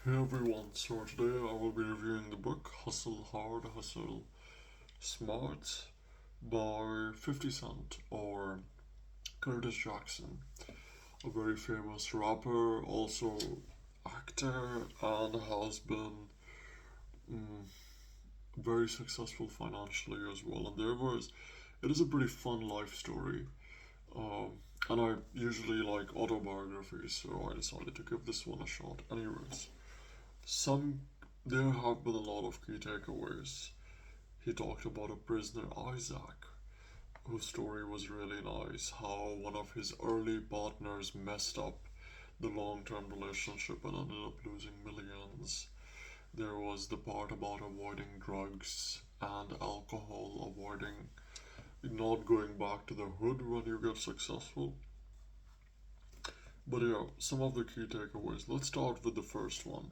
Hey everyone, so today I will be reviewing the book Hustle Hard, Hustle Smart by 50 Cent or Curtis Jackson, a very famous rapper, also actor, and has been mm, very successful financially as well. It is a pretty fun life story. Um, and I usually like autobiographies, so I decided to give this one a shot. Anyways, Some there have been a lot of key takeaways. He talked about a prisoner, Isaac, whose story was really nice. How one of his early partners messed up the long term relationship and ended up losing millions. There was the part about avoiding drugs and alcohol, avoiding not going back to the hood when you get successful. But yeah, some of the key takeaways. Let's start with the first one.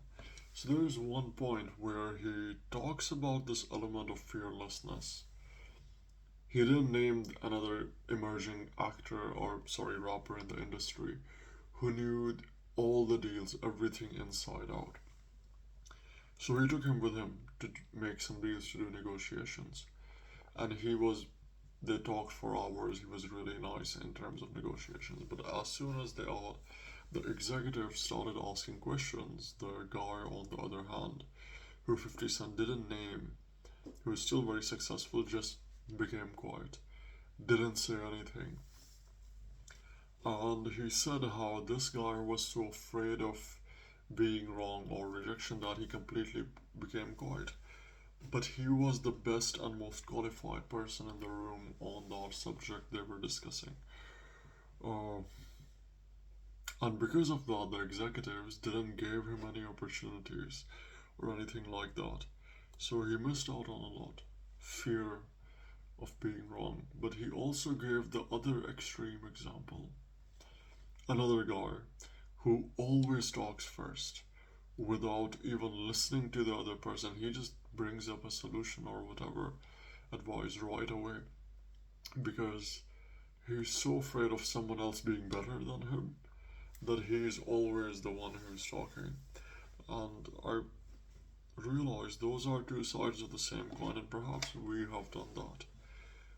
So there is one point where he talks about this element of fearlessness. He didn't name another emerging actor or sorry rapper in the industry who knew all the deals, everything inside out. So he took him with him to make some deals to do negotiations, and they talked for hours. He was really nice in terms of negotiations. But as soon as the executive started asking questions, the guy on the other hand, who 50 Cent didn't name, who was still very successful, just became quiet, didn't say anything. And he said how this guy was so afraid of being wrong or rejection that he completely became quiet. But he was the best and most qualified person in the room on that subject they were discussing. Uh, and because of that, the executives didn't give him any opportunities or anything like that. So he missed out on a lot. Fear of being wrong. But he also gave the other extreme example. Another guy who always talks first without even listening to the other person. He just brings up a solution or whatever advice right away because he's so afraid of someone else being better than him that he's always the one who's talking. And I realize those are two sides of the same coin, and perhaps we have done that.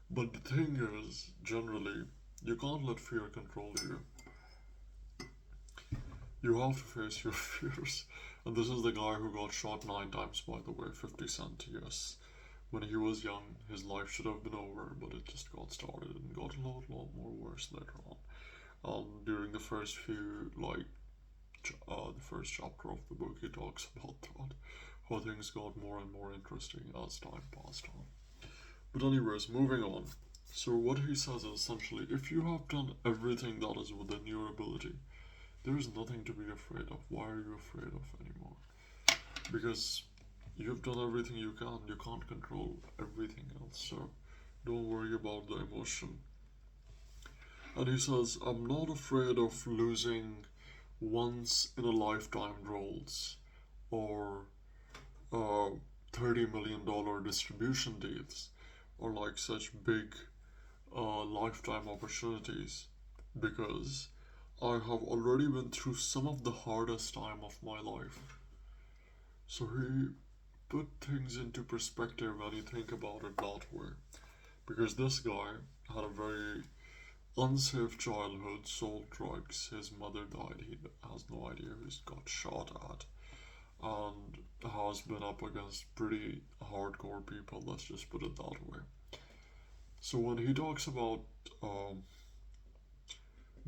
But the thing is, generally, you can't let fear control you. You have to face your fears. And this is the guy who got shot 9 times, by the way, 50 Cent, yes. When he was young, his life should have been over, but it just got started and got a lot more worse later on. During the first few, the first chapter of the book, he talks about that, how things got more and more interesting as time passed on. But, anyways, moving on. So, what he says is essentially if you have done everything that is within your ability, there is nothing to be afraid of. Why are you afraid of anymore? Because you've done everything you can. You can't control everything else. So don't worry about the emotion. And he says, I'm not afraid of losing once in a lifetime roles or uh, $30 million distribution deals or like such big lifetime opportunities because I have already been through some of the hardest time of my life. So he put things into perspective when you think about it that way. Because this guy had a very unsafe childhood, sold drugs, his mother died, he has no idea who he got shot at, and has been up against pretty hardcore people, let's just put it that way. So when he talks about um,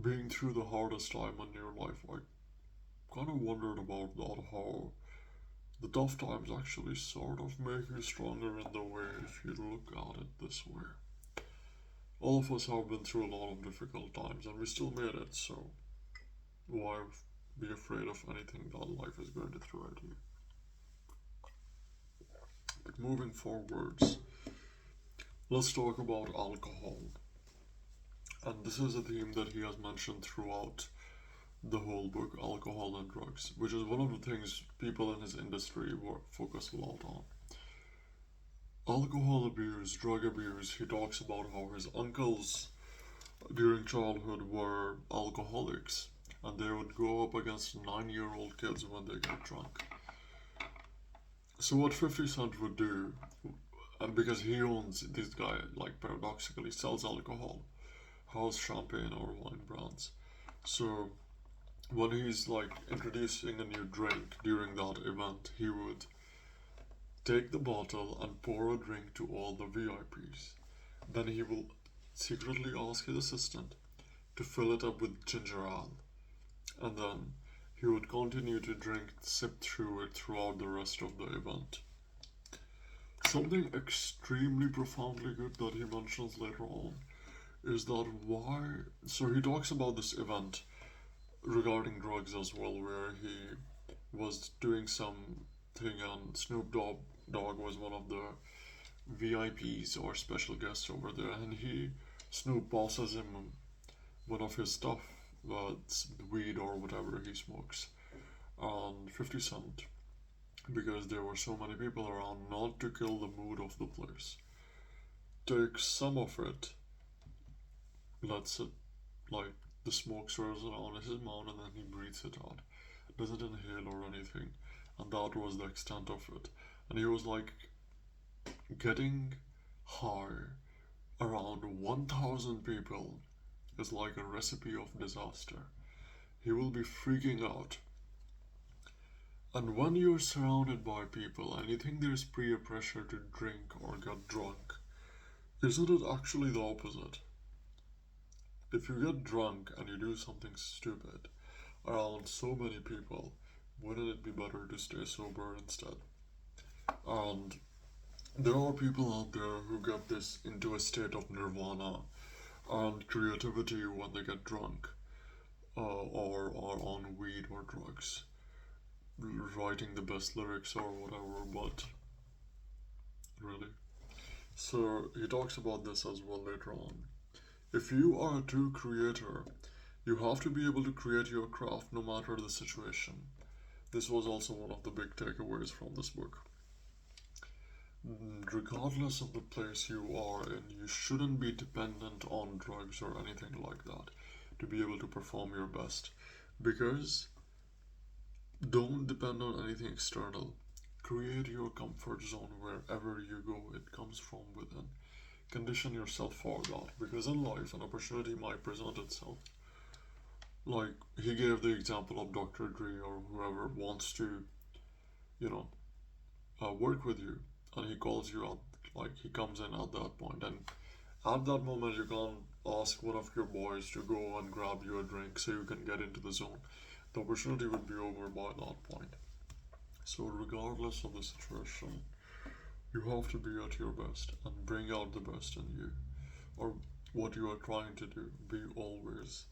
being through the hardest time in your life, I kind of wondered about that, how the tough times actually sort of make you stronger in the way if you look at it this way. All of us have been through a lot of difficult times and we still made it, so why be afraid of anything that life is going to throw at you? But moving forwards, let's talk about alcohol. And this is a theme that he has mentioned throughout the whole book, alcohol and drugs, which is one of the things people in his industry focus a lot on. Alcohol abuse, drug abuse, he talks about how his uncles during childhood were alcoholics and they would go up against 9-year-old kids when they get drunk. So what 50 Cent would do, and because he owns this guy, like paradoxically sells alcohol, has champagne or wine brands. So when he's like introducing a new drink during that event, he would take the bottle and pour a drink to all the VIPs. Then he will secretly ask his assistant to fill it up with ginger ale, and then he would continue to drink, sip through it throughout the rest of the event. Something extremely profoundly good that he mentions later on is that why. So he talks about this event regarding drugs as well, where he was doing something and Dogg was one of the VIPs or special guests over there, and Snoop passes him one of his stuff, it's weed or whatever he smokes, and 50 Cent, because there were so many people around, not to kill the mood of the place, takes some of it, lets it, like, the smoke swirls around his mouth, and then he breathes it out. Doesn't inhale or anything, and that was the extent of it. And he was like, getting high around 1,000 people is like a recipe of disaster. He will be freaking out. And when you're surrounded by people and you think there's peer pressure to drink or get drunk, isn't it actually the opposite? If you get drunk and you do something stupid around so many people, wouldn't it be better to stay sober instead? And there are people out there who get this into a state of nirvana and creativity when they get drunk, or are on weed or drugs, writing the best lyrics or whatever, but really. So he talks about this as well later on. If you are a true creator, you have to be able to create your craft no matter the situation. This was also one of the big takeaways from this book. Regardless of the place you are in, you shouldn't be dependent on drugs or anything like that to be able to perform your best. Because don't depend on anything external. Create your comfort zone wherever you go, it comes from within. Condition yourself for that, because in life, an opportunity might present itself. Like, he gave the example of Dr. Dre or whoever wants to, you know, work with you, and he calls you out, like, he comes in at that point, and at that moment, you can't ask one of your boys to go and grab you a drink so you can get into the zone. The opportunity would be over by that point. So, regardless of the situation, you have to be at your best and bring out the best in you, or what you are trying to do. Be always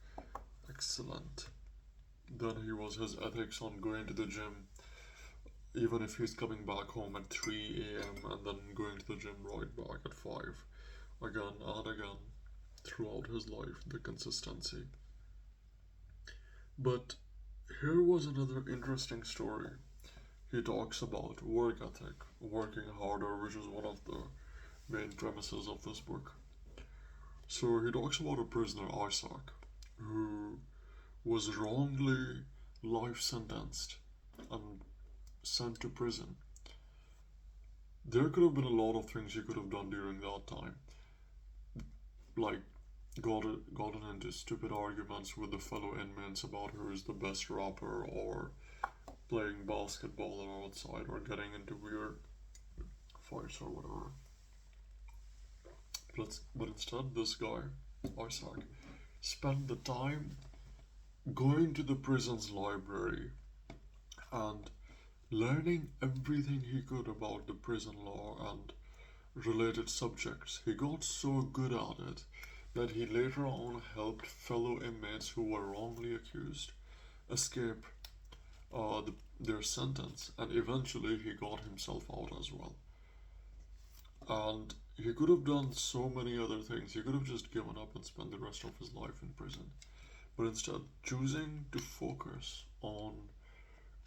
excellent. Then he was his ethics on going to the gym, even if he's coming back home at 3 a.m. and then going to the gym right back at 5, again and again, throughout his life, the consistency. But here was another interesting story. He talks about work ethic, working harder, which is one of the main premises of this book. So he talks about a prisoner, Isaac, who was wrongly life sentenced and sent to prison. There could have been a lot of things he could have done during that time, like gotten into stupid arguments with the fellow inmates about who is the best rapper, or playing basketball outside, or getting into weird fights or whatever. But instead, this guy, Isaac, spent the time going to the prison's library and learning everything he could about the prison law and related subjects. He got so good at it that he later on helped fellow inmates who were wrongly accused escape their sentence, and eventually he got himself out as well. And he could have done so many other things. He could have just given up and spent the rest of his life in prison. But instead, choosing to focus on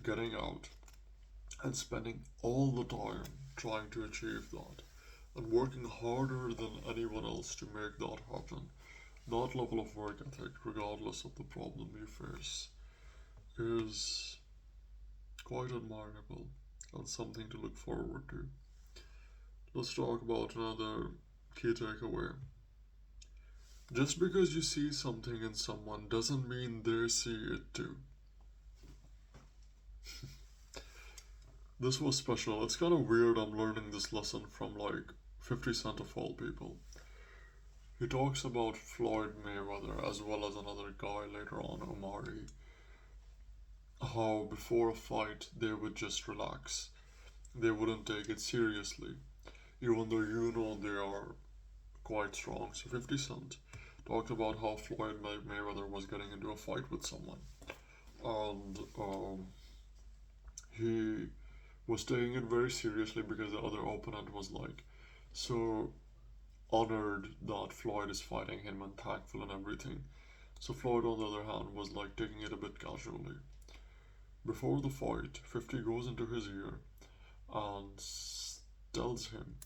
getting out and spending all the time trying to achieve that and working harder than anyone else to make that happen. That level of work ethic, regardless of the problem you face, is quite admirable and something to look forward to. Let's talk about another key takeaway. Just because you see something in someone doesn't mean they see it too. This was special. It's kind of weird I'm learning this lesson from like 50 Cent of all people. He talks about Floyd Mayweather as well as another guy later on, Omari, how before a fight they would just relax. They wouldn't take it seriously, even though you know they are quite strong. So 50 Cent talked about how Floyd Mayweather was getting into a fight with someone, and he was taking it very seriously because the other opponent was like so honored that Floyd is fighting him and thankful and everything. So Floyd, on the other hand, was like taking it a bit casually. Before the fight, 50 goes into his ear and tells him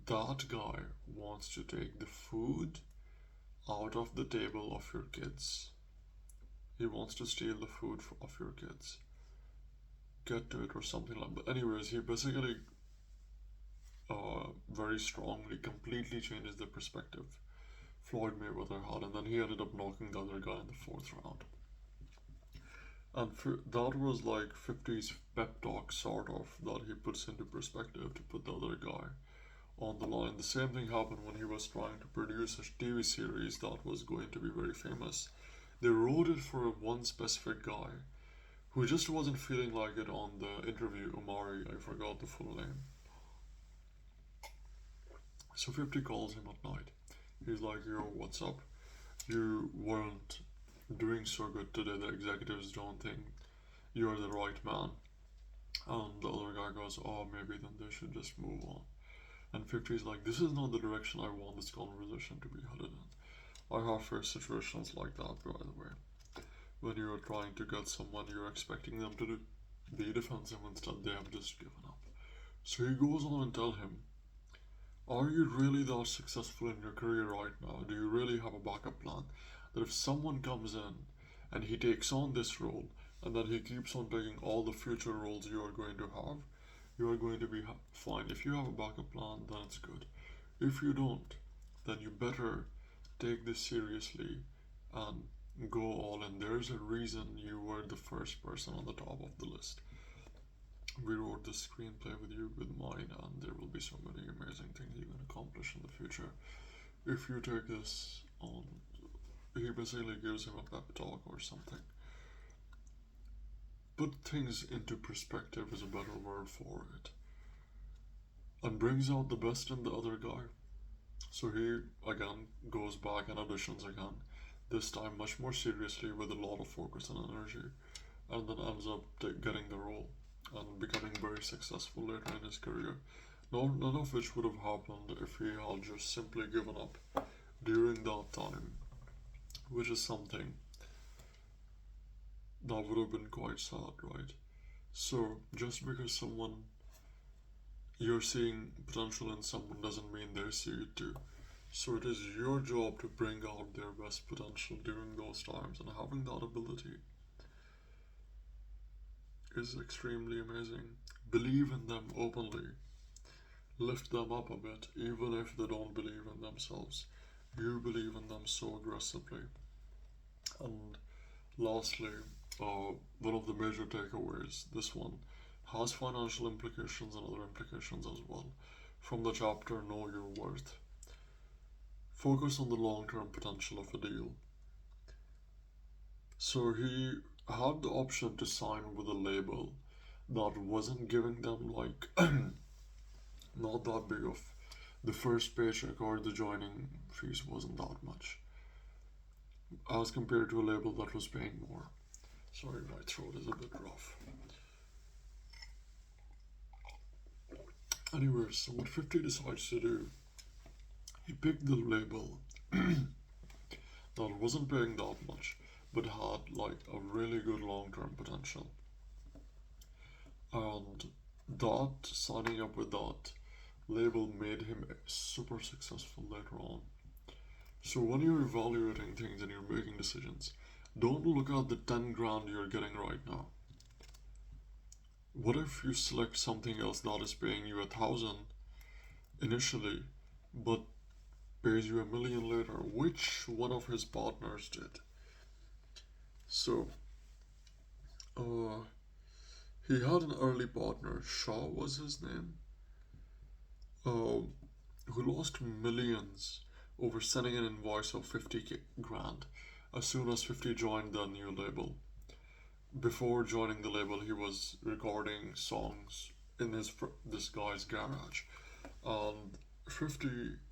that guy wants to take the food out of the table of your kids. He wants to steal the food of your kids. Get to it or something like that. Anyways, he basically very strongly completely changes the perspective Floyd Mayweather had, and then he ended up knocking the other guy in the fourth round. And that was like 50's pep talk, sort of, that he puts into perspective to put the other guy on the line. The same thing happened when he was trying to produce a TV series that was going to be very famous. They wrote it for one specific guy who just wasn't feeling like it on the interview. Omari, I forgot the full name. So 50 calls him at night. He's like, yo, what's up? You weren't doing so good today. The executives don't think you're the right man. And the other guy goes, oh, maybe then they should just move on. And 50 is like, this is not the direction I want this conversation to be headed in. I have faced situations like that, by the way. When you're trying to get someone, you're expecting them to be defensive, instead they have just given up. So he goes on and tell him, are you really that successful in your career right now? Do you really have a backup plan? That if someone comes in and he takes on this role and then he keeps on taking all the future roles you are going to have, you are going to be fine. If you have a backup plan, then it's good. If you don't, then you better take this seriously and go all in. There's a reason you were the first person on the top of the list. We wrote this screenplay with you, with mine, and there will be so many amazing things you can accomplish in the future if you take this on. He basically gives him a pep talk or something. Put things into perspective is a better word for it, and brings out the best in the other guy. So he again goes back and auditions again, this time much more seriously with a lot of focus and energy, and then ends up getting the role and becoming very successful later in his career. None of which would have happened if he had just simply given up during that time, which is something that would have been quite sad, right? So, just because you're seeing potential in someone doesn't mean they see it too. So, it is your job to bring out their best potential during those times, and having that ability is extremely amazing. Believe in them openly. Lift them up a bit, even if they don't believe in themselves. You believe in them so aggressively. And lastly, one of the major takeaways, this one, has financial implications and other implications as well. From the chapter Know Your Worth. Focus on the long term potential of a deal. So he had the option to sign with a label that wasn't giving them like not that big of the first paycheck, or the joining fees wasn't that much as compared to a label that was paying more. Sorry, my throat is a bit rough. Anyways, so what 50 decides to do, he picked the label that wasn't paying that much but had like a really good long term potential. And that signing up with that label made him super successful later on. So when you're evaluating things and you're making decisions, Don't look at the 10 grand you're getting right now. What if you select something else that is paying you 1,000 initially, but pays you 1 million later? Which one of his partners did? So, uh, he had an early partner, Shaw was his name, uh, who lost millions over sending an invoice of 50 grand as soon as 50 joined the new label. Before joining the label, he was recording songs in this guy's garage, and 50,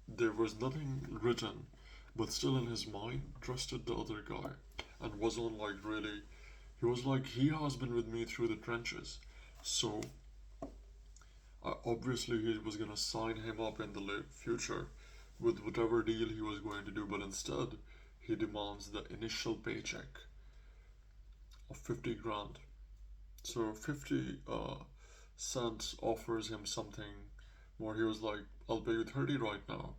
there was nothing written, but still in his mind trusted the other guy, and was on like really, he was like, he has been with me through the trenches, so obviously he was gonna sign him up in the future with whatever deal he was going to do, but instead he demands the initial paycheck of 50 grand. So 50 cents offers him something more. He was like, I'll pay you 30 right now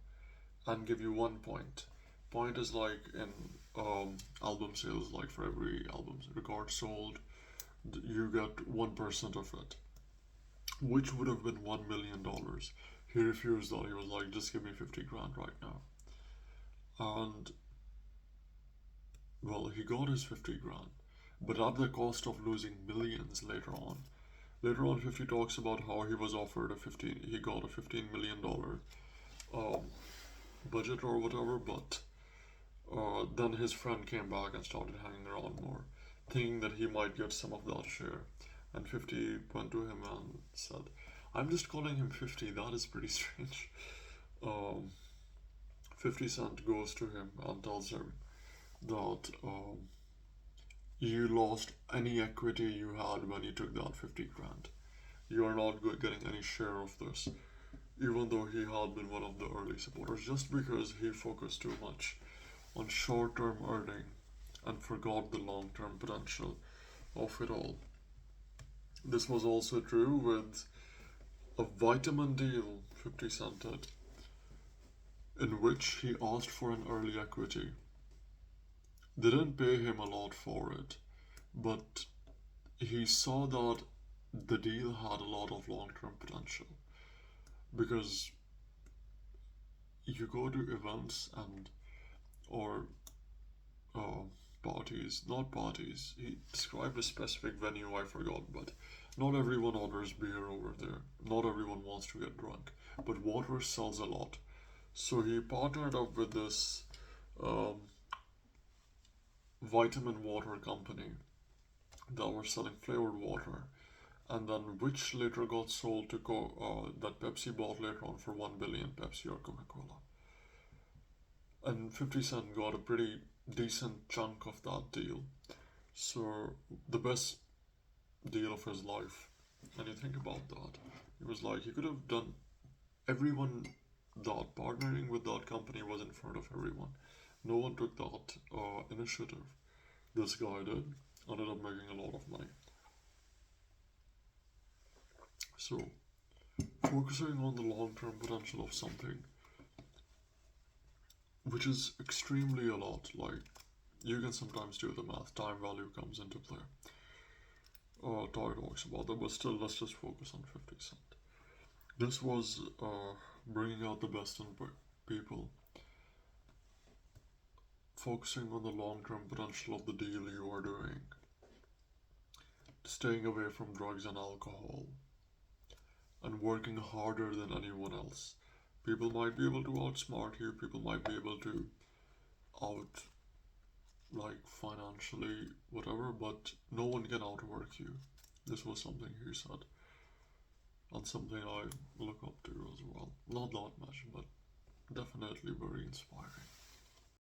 and give you 1 point. Point is like in album sales, like for every album record sold, you get 1% of it, which would have been $1 million. He refused that. He was like, just give me 50 grand right now. And well, he got his 50 grand, but at the cost of losing millions later on. Later on, 50 talks about how he was offered he got a $15 million budget or whatever, but then his friend came back and started hanging around more, thinking that he might get some of that share. And 50 went to him and said, I'm just calling him 50, that is pretty strange. Um, 50 Cent goes to him and tells him that you lost any equity you had when you took that 50 grand. You are not getting any share of this, even though he had been one of the early supporters, just because he focused too much on short term earning and forgot the long term potential of it all. This was also true with a vitamin deal 50 Cent did, in which he asked for an early equity. They didn't pay him a lot for it, but he saw that the deal had a lot of long term potential, because you go to events and or uh, parties, not parties. He described a specific venue, I forgot, but not everyone orders beer over there. Not everyone wants to get drunk, but water sells a lot. So he partnered up with this um, vitamin water company that were selling flavored water, and then which later got sold to that Pepsi bought later on for 1 billion, Pepsi or Coca Cola. And 50 Cent got a pretty decent chunk of that deal. So the best deal of his life. And you think about that, it was like he could have done everyone that partnering with that company was in front of everyone. No one took that initiative. This guy did, ended up making a lot of money. So focusing on the long-term potential of something, which is extremely a lot. Like you can sometimes do the math. Time value comes into play. Toy talks about that, but still, let's just focus on 50 Cent. This was bringing out the best in people, focusing on the long term potential of the deal you are doing, staying away from drugs and alcohol, and working harder than anyone else. People might be able to outsmart you, people might be able to out, like financially, whatever, but no one can outwork you. This was something he said, and something I look up to as well. Not that much, but definitely very inspiring.